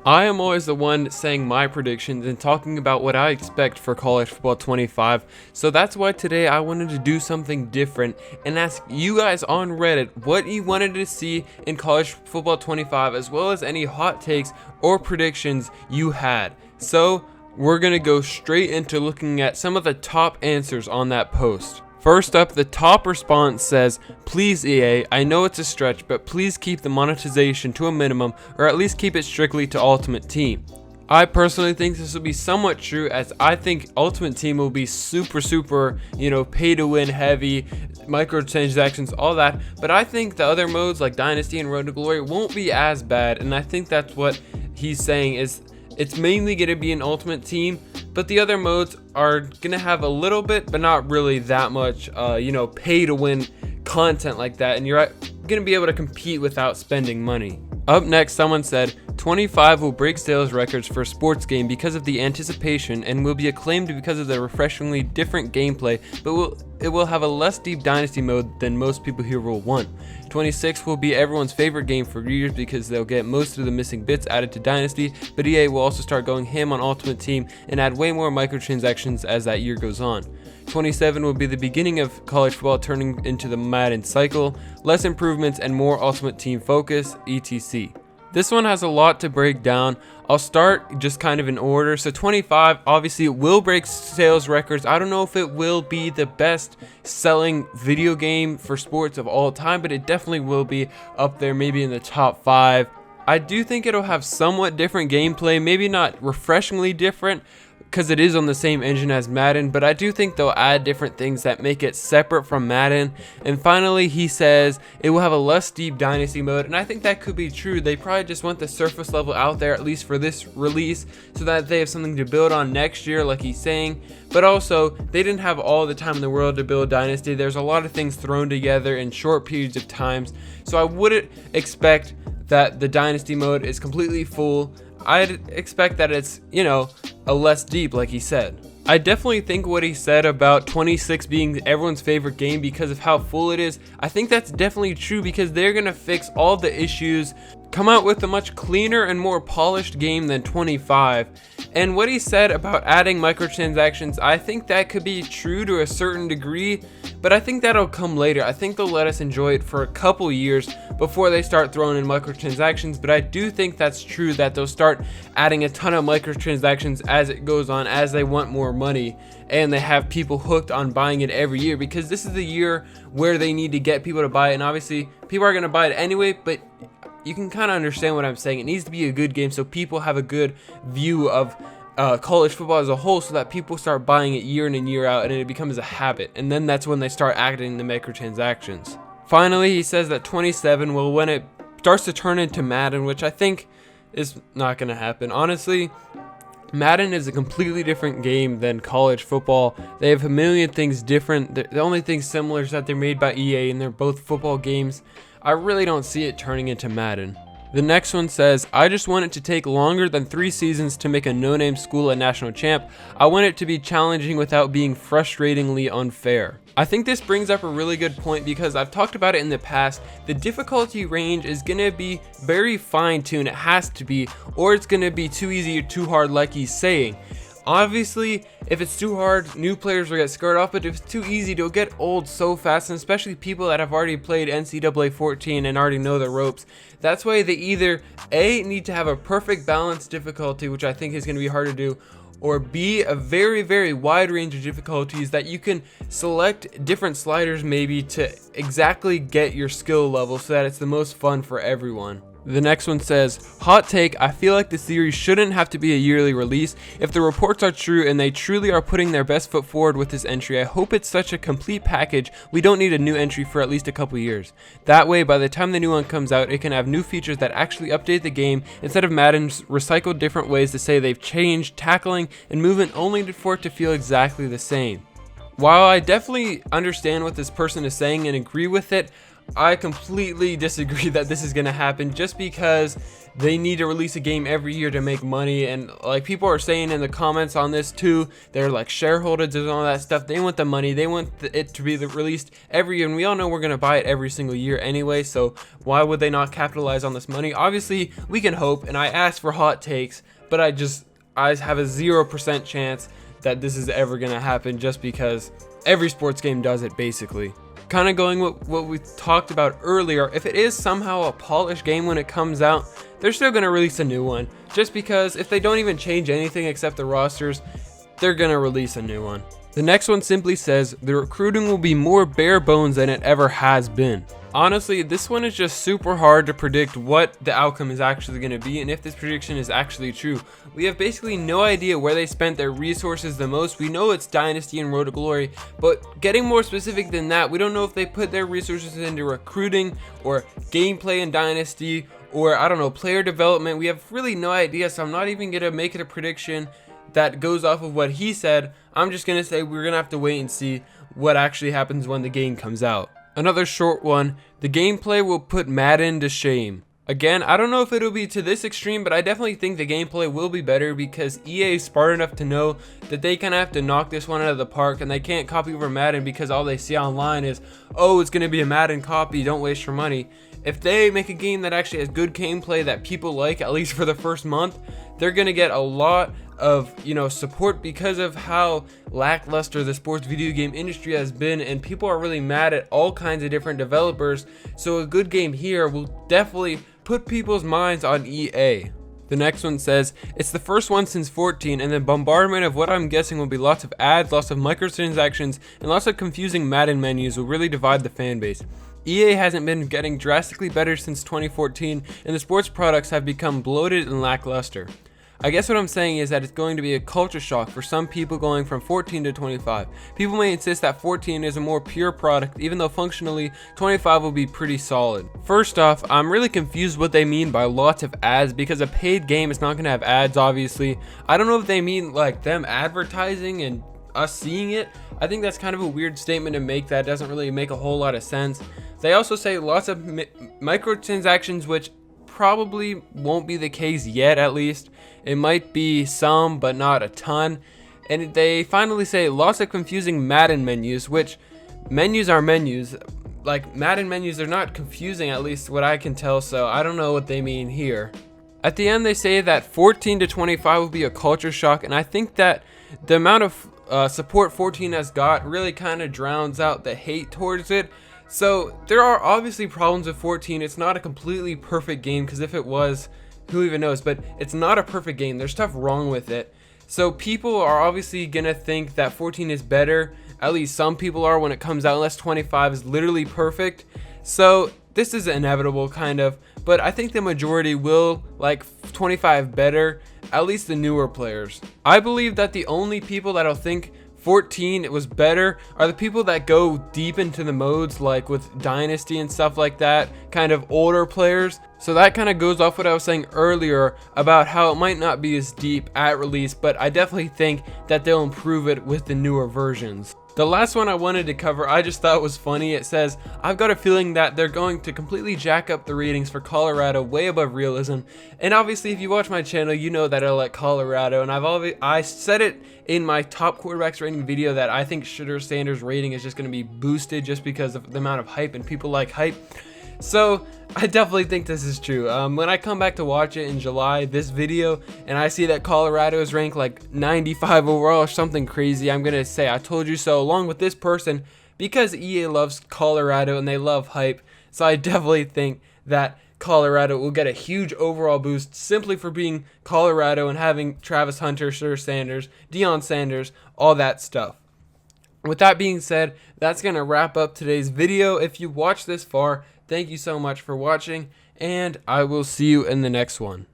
I am always the one saying my predictions and talking about what I expect for College Football 25, so that's why today I wanted to do something different and ask you guys on Reddit what you wanted to see in College Football 25, as well as any hot takes or predictions you had. So we're going to go straight into looking at some of the top answers on that post. First up, the top response says, "Please EA, I know it's a stretch, but please keep the monetization to a minimum, or at least keep it strictly to Ultimate Team." I personally think this will be somewhat true, as I think Ultimate Team will be super, pay to win heavy, microtransactions, all that. But I think the other modes like Dynasty and Road to Glory won't be as bad, and I think that's what he's saying is it's mainly going to be an Ultimate Team, but the other modes are going to have a little bit, but not really that much, pay to win content like that, and you're going to be able to compete without spending money. Up next, someone said, 25 will break sales records for a sports game because of the anticipation and will be acclaimed because of the refreshingly different gameplay, but it will have a less deep Dynasty mode than most people here will want. 26 will be everyone's favorite game for years because they'll get most of the missing bits added to Dynasty, but EA will also start going ham on Ultimate Team and add way more microtransactions as that year goes on. 27 will be the beginning of college football turning into the Madden cycle, less improvements and more Ultimate Team focus, etc. This one has a lot to break down. I'll start just kind of in order. So 25, obviously it will break sales records. I don't know if it will be the best selling video game for sports of all time, but it definitely will be up there, maybe in the top 5. I do think it'll have somewhat different gameplay, maybe not refreshingly different, because it is on the same engine as Madden, but I do think they'll add different things that make it separate from Madden. And finally, he says it will have a less deep Dynasty mode, and I think that could be true. They probably just want the surface level out there, at least for this release, so that they have something to build on next year, like he's saying. But also, they didn't have all the time in the world to build Dynasty. There's a lot of things thrown together in short periods of times, so I wouldn't expect that the Dynasty mode is completely full. I'd expect that it's, a less deep, like he said. I definitely think what he said about 26 being everyone's favorite game because of how full it is, I think that's definitely true because they're going to fix all the issues, come out with a much cleaner and more polished game than 25. And what he said about adding microtransactions, I think that could be true to a certain degree, but I think that'll come later. I think they'll let us enjoy it for a couple years before they start throwing in microtransactions, but I do think that's true that they'll start adding a ton of microtransactions as it goes on, as they want more money and they have people hooked on buying it every year, because this is the year where they need to get people to buy it, and obviously people are going to buy it anyway, but you can kind of understand what I'm saying. It needs to be a good game so people have a good view of college football as a whole, so that people start buying it year in and year out and it becomes a habit, and then that's when they start adding the microtransactions. Finally, he says that 27 will, when it starts to turn into Madden, which I think is not going to happen. Honestly, Madden is a completely different game than college football. They have a million things different. The only thing similar is that they're made by EA and they're both football games. I really don't see it turning into Madden. The next one says, "I just want it to take longer than 3 seasons to make a no-name school a national champ. I want it to be challenging without being frustratingly unfair." I think this brings up a really good point because I've talked about it in the past. The difficulty range is going to be very fine-tuned. It has to be, or it's going to be too easy or too hard, like he's saying. Obviously, if it's too hard, new players will get scared off, but if it's too easy, it'll get old so fast, and especially people that have already played NCAA 14 and already know the ropes. That's why they either A, need to have a perfect balanced difficulty, which I think is going to be hard to do, or B, a very, very wide range of difficulties that you can select different sliders maybe to exactly get your skill level so that it's the most fun for everyone. The next one says, "Hot take, I feel like the series shouldn't have to be a yearly release. If the reports are true and they truly are putting their best foot forward with this entry, I hope it's such a complete package we don't need a new entry for at least a couple years. That way, by the time the new one comes out, it can have new features that actually update the game instead of Madden's recycled different ways to say they've changed tackling and movement only for it to feel exactly the same." While I definitely understand what this person is saying and agree with it, I completely disagree that this is going to happen, just because they need to release a game every year to make money. And like people are saying in the comments on this too, they're like shareholders and all that stuff. They want the money, they want it to be released every year, and we all know we're going to buy it every single year anyway, so why would they not capitalize on this money? Obviously we can hope, and I asked for hot takes, but I have a 0% chance that this is ever going to happen, just because every sports game does it basically. Kind of going with what we talked about earlier, if it is somehow a polished game when it comes out, they're still going to release a new one, just because if they don't even change anything except the rosters, they're going to release a new one. The next one simply says, the recruiting will be more bare bones than it ever has been. Honestly, this one is just super hard to predict what the outcome is actually going to be, and if this prediction is actually true. We have basically no idea where they spent their resources the most. We know it's Dynasty and Road to Glory, but getting more specific than that, we don't know if they put their resources into recruiting or gameplay in Dynasty, or I don't know, player development. We have really no idea, so I'm not even going to make it a prediction that goes off of what he said. I'm just going to say we're going to have to wait and see what actually happens when the game comes out. Another short one, the gameplay will put Madden to shame. Again, I don't know if it'll be to this extreme, but I definitely think the gameplay will be better, because EA is smart enough to know that they kind of have to knock this one out of the park, and they can't copy over Madden because all they see online is, oh, it's going to be a Madden copy, don't waste your money. If they make a game that actually has good gameplay that people like, at least for the first month, they're going to get a lot of support, because of how lackluster the sports video game industry has been, and people are really mad at all kinds of different developers. So a good game here will definitely put people's minds on EA. The next one says, it's the first one since 14, and the bombardment of what I'm guessing will be lots of ads, lots of microtransactions, and lots of confusing Madden menus will really divide the fan base. EA hasn't been getting drastically better since 2014, and the sports products have become bloated and lackluster. I guess what I'm saying is that it's going to be a culture shock for some people going from 14 to 25. People may insist that 14 is a more pure product, even though functionally 25 will be pretty solid. First off, I'm really confused what they mean by lots of ads, because a paid game is not going to have ads, obviously. I don't know if they mean like them advertising and us seeing it. I think that's kind of a weird statement to make that doesn't really make a whole lot of sense. They also say lots of microtransactions, which probably won't be the case yet, at least. It might be some, but not a ton. And they finally say lots of confusing Madden menus, which menus are menus. Like Madden menus, they're not confusing, at least what I can tell, so I don't know what they mean here. At the end, they say that 14 to 25 will be a culture shock, and I think that the amount of support 14 has got really kind of drowns out the hate towards it. So there are obviously problems with 14. It's not a completely perfect game, because if it was, who even knows, but it's not a perfect game. There's stuff wrong with it. So people are obviously gonna think that 14 is better. At least some people are when it comes out, unless 25 is literally perfect. So this is inevitable, kind of, but I think the majority will like 25 better, at least the newer players. I believe that the only people that'll think 14 was better are the people that go deep into the modes, like with Dynasty and stuff like that, kind of older players. So that kind of goes off what I was saying earlier about how it might not be as deep at release, but I definitely think that they'll improve it with the newer versions. The last one I wanted to cover, I just thought was funny. It says, I've got a feeling that they're going to completely jack up the ratings for Colorado way above realism. And obviously, if you watch my channel, you know that I like Colorado. And I said it in my top quarterbacks rating video that I think Shedeur Sanders' rating is just going to be boosted just because of the amount of hype, and people like hype. So I definitely think this is true. When I come back to watch it in July, this video, and I see that Colorado is ranked like 95 overall or something crazy, I'm gonna say I told you so along with this person, because EA loves Colorado and they love hype. So I definitely think that Colorado will get a huge overall boost simply for being Colorado and having Travis Hunter, Shedeur Sanders, Deion Sanders, all that stuff. With that being said, that's going to wrap up today's video. If you watched this far, thank you so much for watching, and I will see you in the next one.